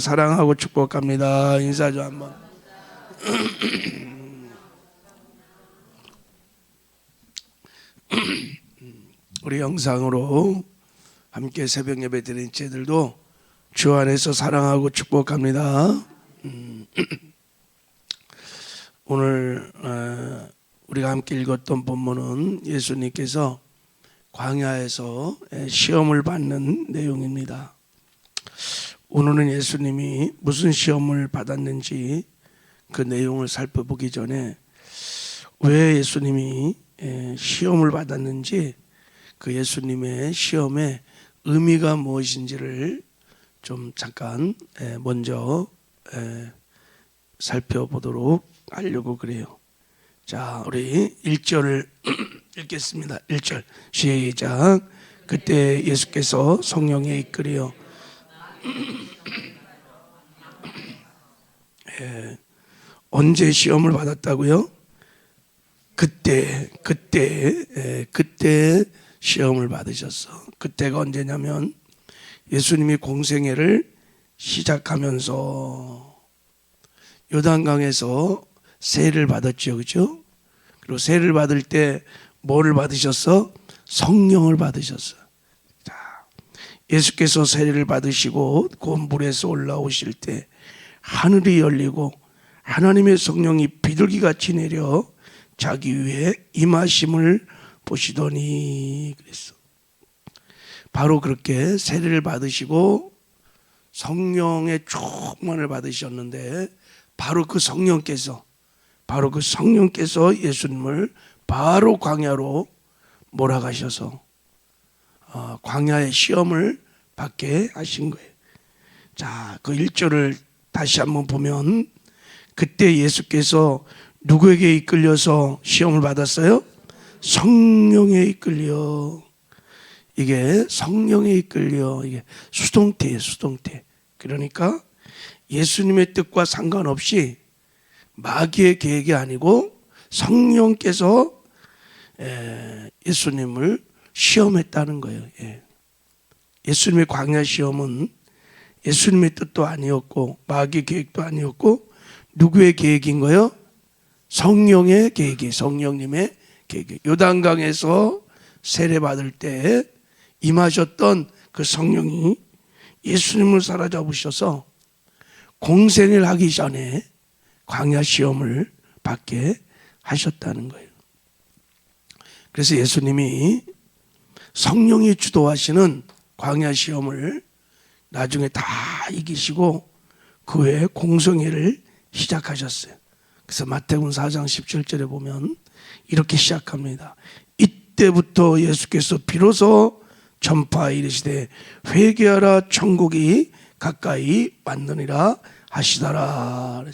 사랑하고 축복합니다. 인사 좀 한번. 우리 영상으로 함께 새벽 예배 드린 제들도 주 안에서 사랑하고 축복합니다. 오늘 우리가 함께 읽었던 본문은 예수님께서 광야에서 시험을 받는 내용입니다. 오늘은 예수님이 무슨 시험을 받았는지 그 내용을 살펴보기 전에 왜 예수님이 시험을 받았는지, 그 예수님의 시험의 의미가 무엇인지를 좀 잠깐 먼저 살펴보도록 하려고 그래요. 자, 우리 1절을 읽겠습니다. 1절 시작. 그때 예수께서 성령에 이끌려 언제 시험을 받았다고요? 그때 시험을 받으셨어. 그때가 언제냐면 예수님이 공생애를 시작하면서 요단강에서 세례를 받았죠, 그렇죠? 그리고 세례를 받을 때 뭐를 받으셨어? 성령을 받으셨어. 자, 예수께서 세례를 받으시고 그 물에서 올라오실 때 하늘이 열리고 하나님의 성령이 비둘기같이 내려 자기 위에 임하심을 보시더니 그랬어. 바로 그렇게 세례를 받으시고 성령의 충만을 받으셨는데 바로 그 성령께서 예수님을 바로 광야로 몰아가셔서 광야의 시험을 받게 하신 거예요. 자, 그 1절을 다시 한번 보면 그때 예수께서 누구에게 이끌려서 시험을 받았어요? 성령에 이끌려. 이게 성령에 이끌려. 이게 수동태예요, 수동태. 그러니까 예수님의 뜻과 상관없이 마귀의 계획이 아니고 성령께서 예수님을 시험했다는 거예요. 예수님의 광야 시험은 예수님의 뜻도 아니었고 마귀의 계획도 아니었고 누구의 계획인 거예요? 성령의 계획이, 성령님의 계획이. 요단강에서 세례받을 때 임하셨던 그 성령이 예수님을 사로잡으셔서 공생을 하기 전에 광야 시험을 받게 하셨다는 거예요. 그래서 예수님이 성령이 주도하시는 광야 시험을 나중에 다 이기시고 그 후에 공생애를 시작하셨어요. 그래서 마태복음 4장 17절에 보면 이렇게 시작합니다. 이때부터 예수께서 비로소 전파하여 이르시되 회개하라 천국이 가까이 왔느니라 하시더라.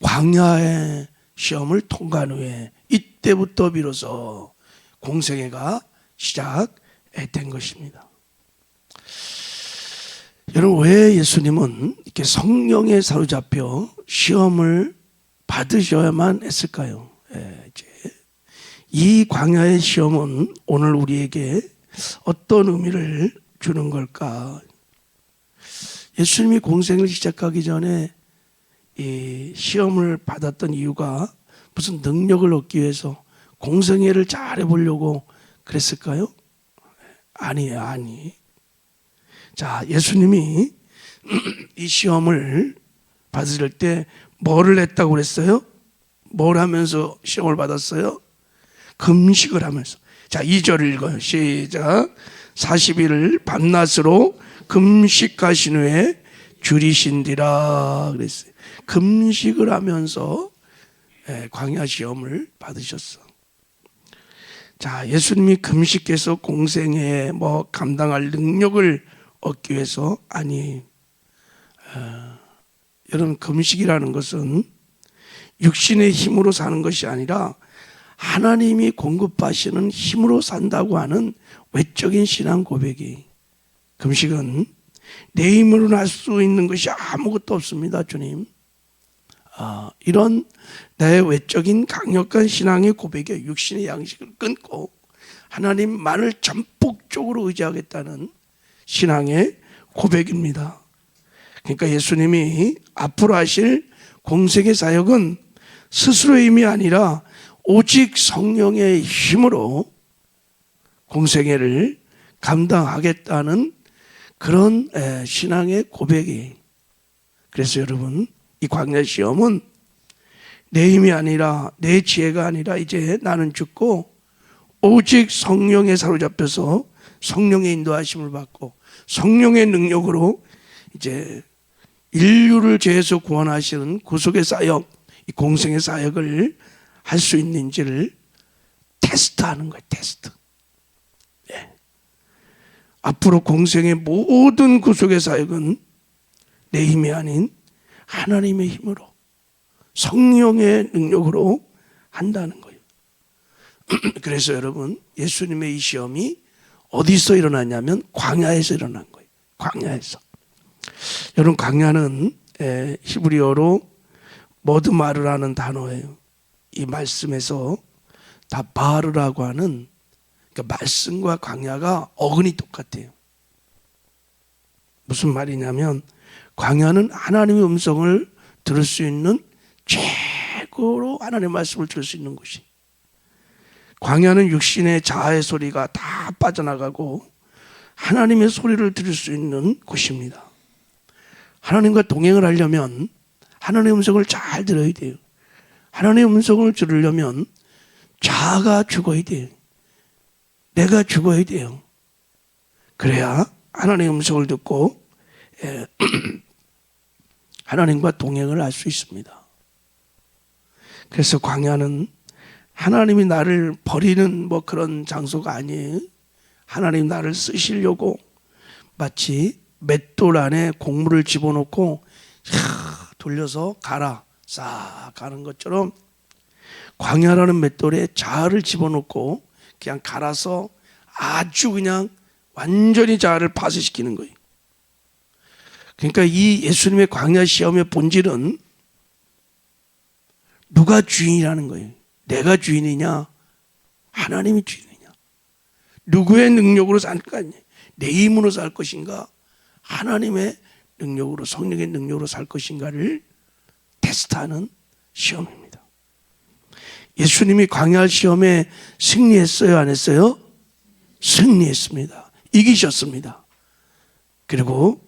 광야의 시험을 통과한 후에 이때부터 비로소 공생애가 시작된 것입니다. 여러분, 왜 예수님은 이렇게 성령에 사로잡혀 시험을 받으셔야만 했을까요? 이 광야의 시험은 오늘 우리에게 어떤 의미를 주는 걸까? 예수님이 공생을 시작하기 전에 이 시험을 받았던 이유가 무슨 능력을 얻기 위해서 공생애를 잘 해보려고 그랬을까요? 아니에요, 아니. 자, 예수님이 이 시험을 받으실 때 뭐를 했다고 그랬어요? 뭘 하면서 시험을 받았어요? 금식을 하면서. 자, 2절을 읽어요. 시작. 40일을 밤낮으로 금식하신 후에 줄이신디라 그랬어요. 금식을 하면서 광야 시험을 받으셨어. 자, 예수님이 금식해서 공생애에 감당할 능력을 얻기 위해서 아니. 여러분, 금식이라는 것은 육신의 힘으로 사는 것이 아니라 하나님이 공급하시는 힘으로 산다고 하는 외적인 신앙 고백이. 금식은 내 힘으로는 할 수 있는 것이 아무것도 없습니다, 주님. 이런 내 외적인 강력한 신앙의 고백에 육신의 양식을 끊고 하나님만을 전폭적으로 의지하겠다는 신앙의 고백입니다. 그러니까 예수님이 앞으로 하실 공생의 사역은 스스로의 힘이 아니라 오직 성령의 힘으로 공생애를 감당하겠다는 그런 신앙의 고백이. 그래서 여러분, 이 광야 시험은 내 힘이 아니라 내 지혜가 아니라 이제 나는 죽고 오직 성령에 사로잡혀서 성령의 인도하심을 받고 성령의 능력으로 이제 인류를 죄에서 구원하시는 구속의 사역, 이 공생의 사역을 할 수 있는지를 테스트하는 거예요. 테스트. 네. 앞으로 공생의 모든 구속의 사역은 내 힘이 아닌 하나님의 힘으로 성령의 능력으로 한다는 거예요. 그래서 여러분, 예수님의 이 시험이 어디서 일어났냐면 광야에서 일어난 거예요. 광야에서. 여러분, 광야는 히브리어로 머드마르라는 단어예요. 이 말씀에서 다 바르라고 하는, 그러니까 말씀과 광야가 어근이 똑같아요. 무슨 말이냐면 광야는 하나님의 음성을 들을 수 있는 최고로 하나님의 말씀을 들을 수 있는 곳이. 광야는 육신의 자아의 소리가 다 빠져나가고 하나님의 소리를 들을 수 있는 곳입니다. 하나님과 동행을 하려면 하나님의 음성을 잘 들어야 돼요. 하나님의 음성을 들으려면 자아가 죽어야 돼요. 내가 죽어야 돼요. 그래야 하나님의 음성을 듣고 하나님과 동행을 할 수 있습니다. 그래서 광야는 하나님이 나를 버리는 뭐 그런 장소가 아니에요. 하나님 나를 쓰시려고 마치 맷돌 안에 곡물을 집어넣고 돌려서 가라 싹 가는 것처럼 광야라는 맷돌에 자아를 집어넣고 그냥 갈아서 아주 그냥 완전히 자아를 파쇄시키는 거예요. 그러니까 이 예수님의 광야 시험의 본질은 누가 주인이라는 거예요. 내가 주인이냐 하나님이 주인이냐, 누구의 능력으로 살 거냐, 내 힘으로 살 것인가 하나님의 능력으로, 성령의 능력으로 살 것인가를 테스트하는 시험입니다. 예수님이 광야 시험에 승리했어요, 안 했어요? 승리했습니다. 이기셨습니다. 그리고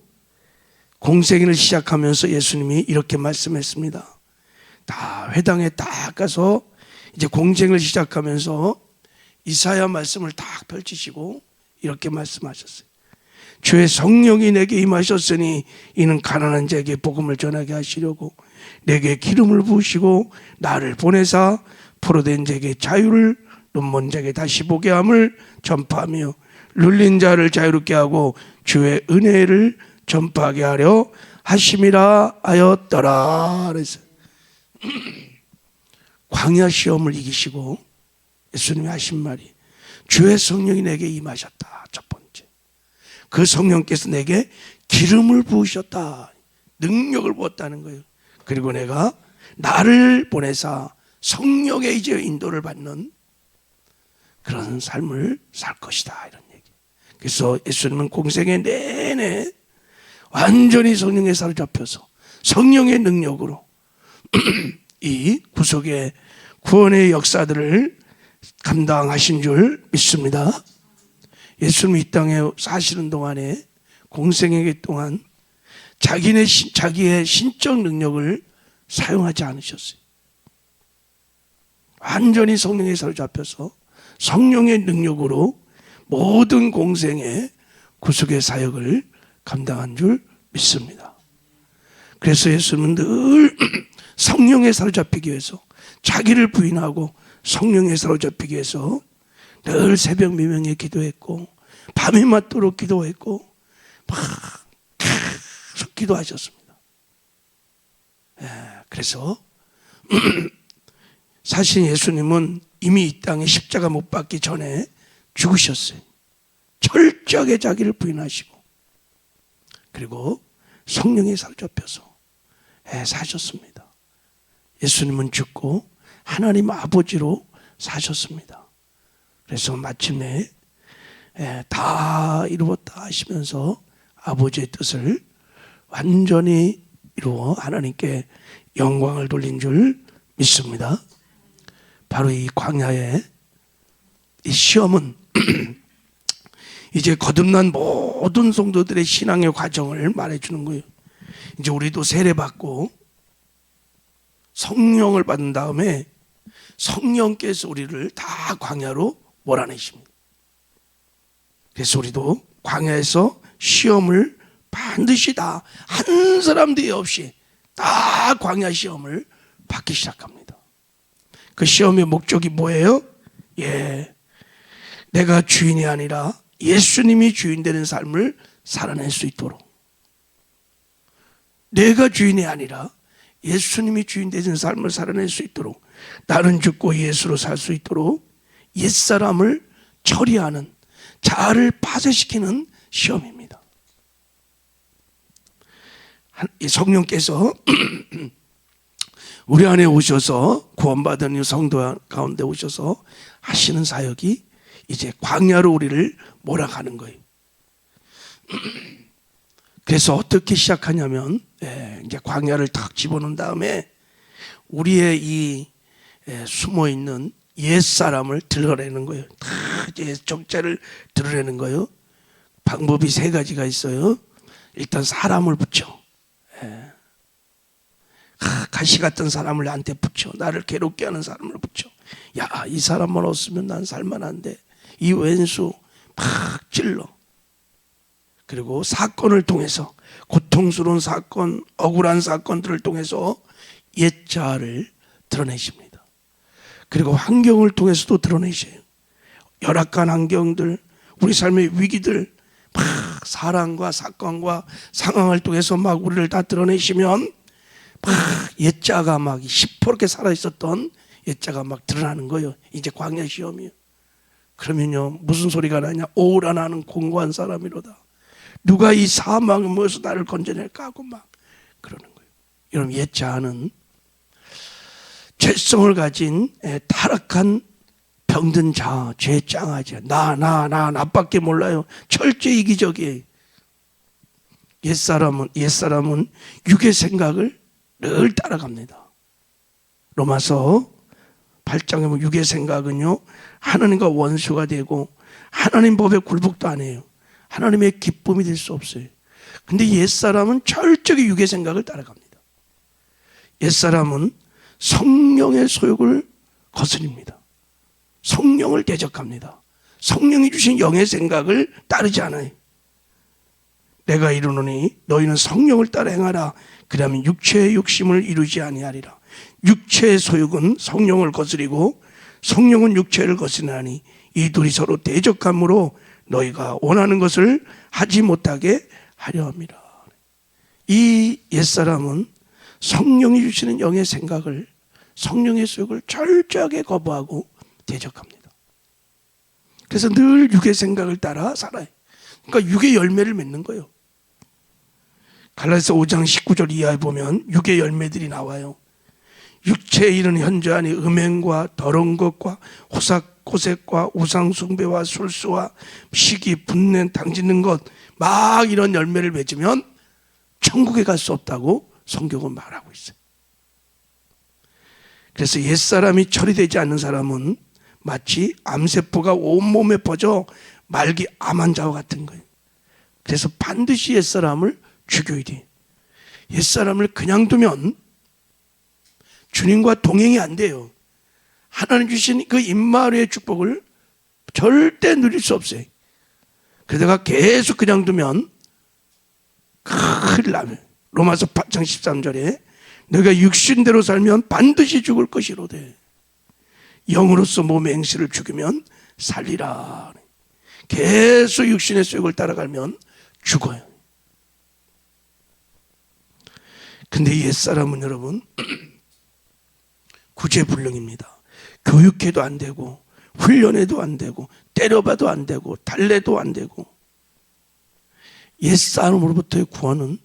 공생애를 시작하면서 예수님이 이렇게 말씀했습니다. 다 회당에 딱 가서 이제 공생을 시작하면서 이사야 말씀을 딱 펼치시고 이렇게 말씀하셨어요. 주의 성령이 내게 임하셨으니 이는 가난한 자에게 복음을 전하게 하시려고 내게 기름을 부으시고 나를 보내사 포로된 자에게 자유를, 눈먼 자에게 다시 보게 함을 전파하며 눌린 자를 자유롭게 하고 주의 은혜를 전파하게 하려 하심이라 하였더라. 그래서 광야 시험을 이기시고 예수님이 하신 말이 주의 성령이 내게 임하셨다. 첫 번째, 그 성령께서 내게 기름을 부으셨다. 능력을 부었다는 거예요. 그리고 내가 나를 보내사 성령의 이제 인도를 받는 그런 삶을 살 것이다, 이런 얘기. 그래서 예수님은 공생애 내내 완전히 성령에 사로잡혀서 성령의 능력으로 이 구속의 구원의 역사들을 감당하신 줄 믿습니다. 예수님이 이 땅에 사시는 동안에 공생애기 동안 자기의 신적 능력을 사용하지 않으셨어요. 완전히 성령에 사로잡혀서 성령의 능력으로 모든 공생의 구속의 사역을 감당한 줄 믿습니다. 그래서 예수님은 늘 성령에 사로잡히기 위해서 자기를 부인하고 성령에 사로잡히기 위해서 늘 새벽 미명에 기도했고 밤이 맞도록 기도했고 막 계속 기도하셨습니다. 그래서 사실 예수님은 이미 이 땅에 십자가 못 박기 전에 죽으셨어요. 철저하게 자기를 부인하시고 그리고 성령에 사로잡혀서 사셨습니다. 예수님은 죽고 하나님 아버지로 사셨습니다. 그래서 마침내 다 이루었다 하시면서 아버지의 뜻을 완전히 이루어 하나님께 영광을 돌린 줄 믿습니다. 바로 이 광야의 이 시험은 이제 거듭난 모든 성도들의 신앙의 과정을 말해주는 거예요. 이제 우리도 세례받고 성령을 받은 다음에 성령께서 우리를 다 광야로 몰아내십니다. 그래서 우리도 광야에서 시험을 반드시 다 한 사람도 없이 다 광야 시험을 받기 시작합니다. 그 시험의 목적이 뭐예요? 내가 주인이 아니라 예수님이 주인 되는 삶을 살아낼 수 있도록, 내가 주인이 아니라 예수님이 주인 되는 삶을 살아낼 수 있도록, 나는 죽고 예수로 살 수 있도록 옛사람을 처리하는, 자아를 파쇄시키는 시험입니다. 성령께서 우리 안에 오셔서, 구원받은 성도 가운데 오셔서 하시는 사역이 이제 광야로 우리를 몰아가는 거예요. 그래서 어떻게 시작하냐면, 이제 광야를 탁 집어넣은 다음에 우리의 이 숨어있는 옛사람을 드러내는 거예요. 다 이제 정체를 드러내는 거예요. 방법이 세 가지가 있어요. 일단 사람을 붙여. 가시 같은 사람을 나한테 붙여. 나를 괴롭게 하는 사람을 붙여. 야, 이 사람만 없으면 난 살만한데, 이 왼수 팍 찔러. 그리고 사건을 통해서, 고통스러운 사건, 억울한 사건들을 통해서 옛자를 드러내십니다. 그리고 환경을 통해서도 드러내셔요. 열악한 환경들, 우리 삶의 위기들, 막 사랑과 사건과 상황을 통해서 막 우리를 다 드러내시면 막 옛자가 막 시퍼렇게 살아있었던 옛자가 막 드러나는 거예요. 이제 광야 시험이에요. 그러면요, 무슨 소리가 나냐? 오라 나는 공고한 사람이로다. 누가 이 사망에 모여서 나를 건져낼까 하고 막 그러는 거예요. 여러분, 옛자는 죄성을 가진 타락한 병든 자, 죄짱하지. 나밖에 몰라요. 철저히 이기적이에요. 옛사람은 육의 생각을 늘 따라갑니다. 로마서 8장에 보면 육의 생각은요, 하나님과 원수가 되고 하나님 법에 굴복도 안 해요. 하나님의 기쁨이 될 수 없어요. 근데 옛사람은 철저히 육의 생각을 따라갑니다. 옛사람은 성령의 소욕을 거스립니다. 성령을 대적합니다. 성령이 주신 영의 생각을 따르지 않아요. 내가 이르노니 너희는 성령을 따라 행하라. 그러면 육체의 욕심을 이루지 아니하리라. 육체의 소욕은 성령을 거스리고 성령은 육체를 거스리나니 이 둘이 서로 대적함으로 너희가 원하는 것을 하지 못하게 하려 함이라. 이 옛사람은 성령이 주시는 영의 생각을, 성령의 소욕을 철저하게 거부하고 대적합니다. 그래서 늘 육의 생각을 따라 살아요. 그러니까 육의 열매를 맺는 거예요. 갈라디아서 5장 19절 이하에 보면 육의 열매들이 나와요. 육체에 이르는 현저하니 음행과 더러운 것과 호색과 우상숭배와 술수와 시기, 분냄, 당짓는 것, 막 이런 열매를 맺으면 천국에 갈 수 없다고 성경은 말하고 있어요. 그래서 옛사람이 처리되지 않는 사람은 마치 암세포가 온몸에 퍼져 말기 암 환자와 같은 거예요. 그래서 반드시 옛사람을 죽여야 돼. 옛사람을 그냥 두면 주님과 동행이 안 돼요. 하나님 주신 그 임마누엘의 축복을 절대 누릴 수 없어요. 그러다가 계속 그냥 두면 큰일 나요. 로마서 8장 13절에 너희가 육신대로 살면 반드시 죽을 것이로되 영으로서 몸의 행실을 죽이면 살리라. 계속 육신의 소욕을 따라가면 죽어요. 근데 옛사람은 여러분 구제불능입니다. 교육해도 안 되고 훈련해도 안 되고 때려봐도 안 되고 달래도 안 되고, 옛사람으로부터의 구원은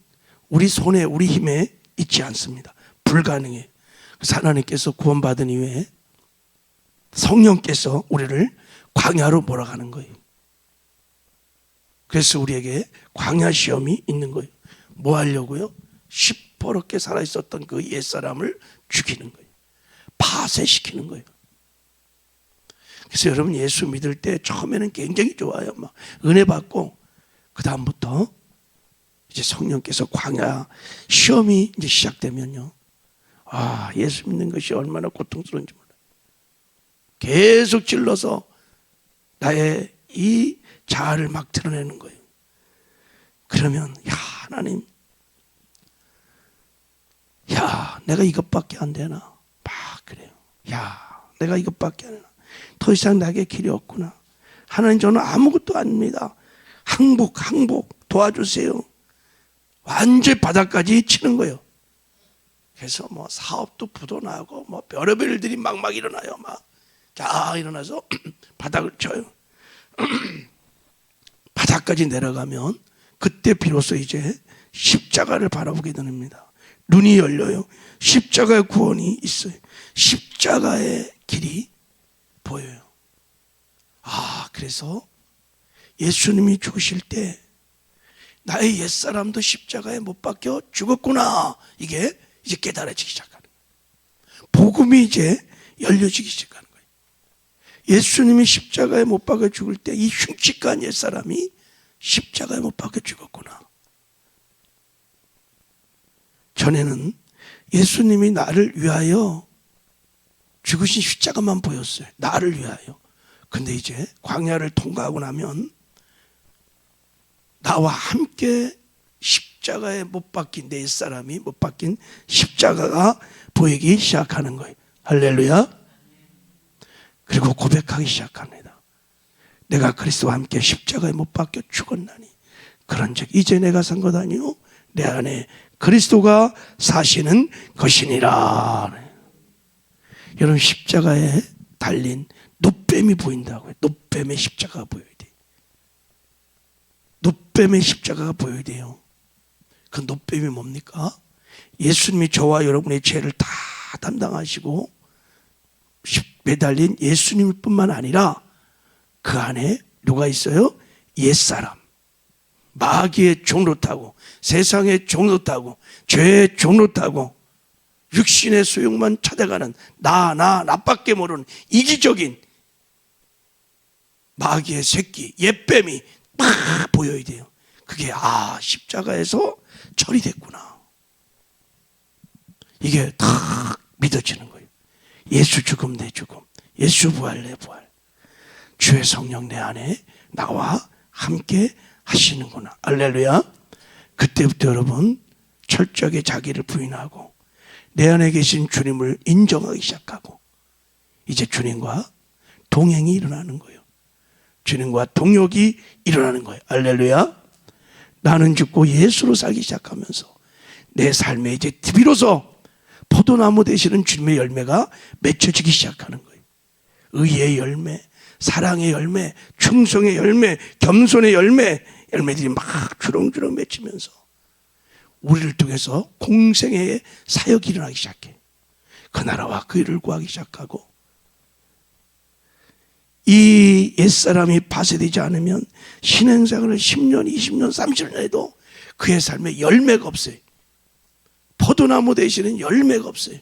우리 손에 우리 힘에 있지 않습니다. 불가능해. 그래서 하나님께서 구원받은 이후에 성령께서 우리를 광야로 몰아가는 거예요. 그래서 우리에게 광야 시험이 있는 거예요. 뭐 하려고요? 시퍼렇게 살아있었던 그 옛사람을 죽이는 거예요. 파쇄시키는 거예요. 그래서 여러분 예수 믿을 때 처음에는 굉장히 좋아요. 막 은혜 받고 그 다음부터 이제 성령께서 광야 시험이 이제 시작되면요. 아, 예수 믿는 것이 얼마나 고통스러운지 몰라요. 계속 찔러서 나의 이 자아를 막 드러내는 거예요. 그러면 야 하나님, 야 내가 이것밖에 안 되나? 막 그래요. 야 내가 이것밖에 안 되나? 더 이상 나에게 길이 없구나. 하나님 저는 아무것도 아닙니다. 항복 도와주세요. 완전히 바닥까지 치는 거예요. 그래서 뭐 사업도 부도나고 뭐 별의별 일들이 막 일어나요. 막 자 일어나서 바닥을 쳐요. 바닥까지 내려가면 그때 비로소 이제 십자가를 바라보게 됩니다. 눈이 열려요. 십자가의 구원이 있어요. 십자가의 길이 보여요. 아, 그래서 예수님이 죽으실 때 나의 옛사람도 십자가에 못 박혀 죽었구나. 이게 이제 깨달아지기 시작하는 거예요. 복음이 이제 열려지기 시작하는 거예요. 예수님이 십자가에 못 박혀 죽을 때 이 흉측한 옛사람이 십자가에 못 박혀 죽었구나. 전에는 예수님이 나를 위하여 죽으신 십자가만 보였어요. 나를 위하여. 근데 이제 광야를 통과하고 나면 나와 함께 십자가에 못 박힌 내 옛사람이 못 박힌 십자가가 보이기 시작하는 거예요. 할렐루야. 그리고 고백하기 시작합니다. 내가 그리스도와 함께 십자가에 못 박혀 죽었나니 그런즉 이제 내가 산 것 아니요 내 안에 그리스도가 사시는 것이니라. 여러분 십자가에 달린 노뱀이 보인다고요. 노뱀의 십자가가 보여야 돼요. 노뱀의 십자가가 보여야 돼요. 그 노뱀이 뭡니까? 예수님이 저와 여러분의 죄를 다 담당하시고 매달린 예수님 뿐만 아니라 그 안에 누가 있어요? 옛사람, 마귀의 종노릇하고 세상의 종노릇하고 죄의 종노릇하고 육신의 소욕만 찾아가는 나밖에 모르는 이기적인 마귀의 새끼, 옛뱀이 막 보여야 돼요. 그게 십자가에서 처리됐구나. 이게 다 믿어지는 거예요. 예수 죽음 내 죽음, 예수 부활 내 부활, 주의 성령 내 안에 나와 함께 하시는구나. 할렐루야. 그때부터 여러분 철저하게 자기를 부인하고 내 안에 계신 주님을 인정하기 시작하고 이제 주님과 동행이 일어나는 거예요. 주님과 동역이 일어나는 거예요. 할렐루야. 나는 죽고 예수로 살기 시작하면서 내 삶에 이제 비로소 포도나무 되시는 주님의 열매가 맺혀지기 시작하는 거예요. 의의 열매, 사랑의 열매, 충성의 열매, 겸손의 열매들이 막 주렁주렁 맺히면서 우리를 통해서 공생애의 사역이 일어나기 시작해. 그 나라와 그 일을 구하기 시작하고 이 옛사람이 파쇄되지 않으면 신행생활을 10년, 20년, 30년 해도 그의 삶에 열매가 없어요. 포도나무 되시는 열매가 없어요.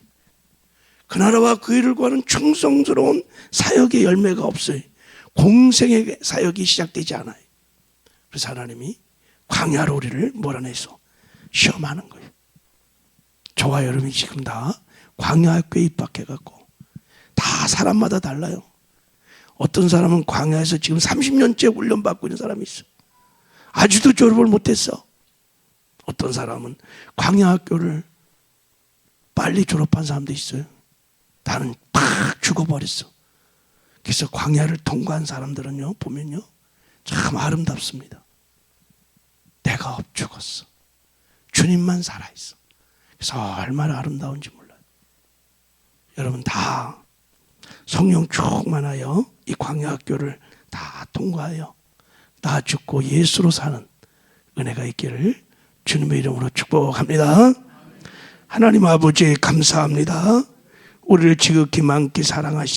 그 나라와 그 일을 구하는 충성스러운 사역의 열매가 없어요. 공생의 사역이 시작되지 않아요. 그래서 하나님이 광야로 우리를 몰아내서 시험하는 거예요. 저와 여러분이 지금 다 광야학교에 입학해갖고 다 사람마다 달라요. 어떤 사람은 광야에서 지금 30년째 훈련받고 있는 사람이 있어. 아직도 졸업을 못했어. 어떤 사람은 광야학교를 빨리 졸업한 사람도 있어요. 나는 팍 죽어버렸어. 그래서 광야를 통과한 사람들은요, 보면요, 참 아름답습니다. 내가 죽었어. 주님만 살아있어. 그래서 얼마나 아름다운지 몰라요. 여러분 다 성령 충만하여 이 광야학교를 다 통과하여 나 죽고 예수로 사는 은혜가 있기를 주님의 이름으로 축복합니다. 하나님 아버지 감사합니다. 우리를 지극히 많게 사랑하시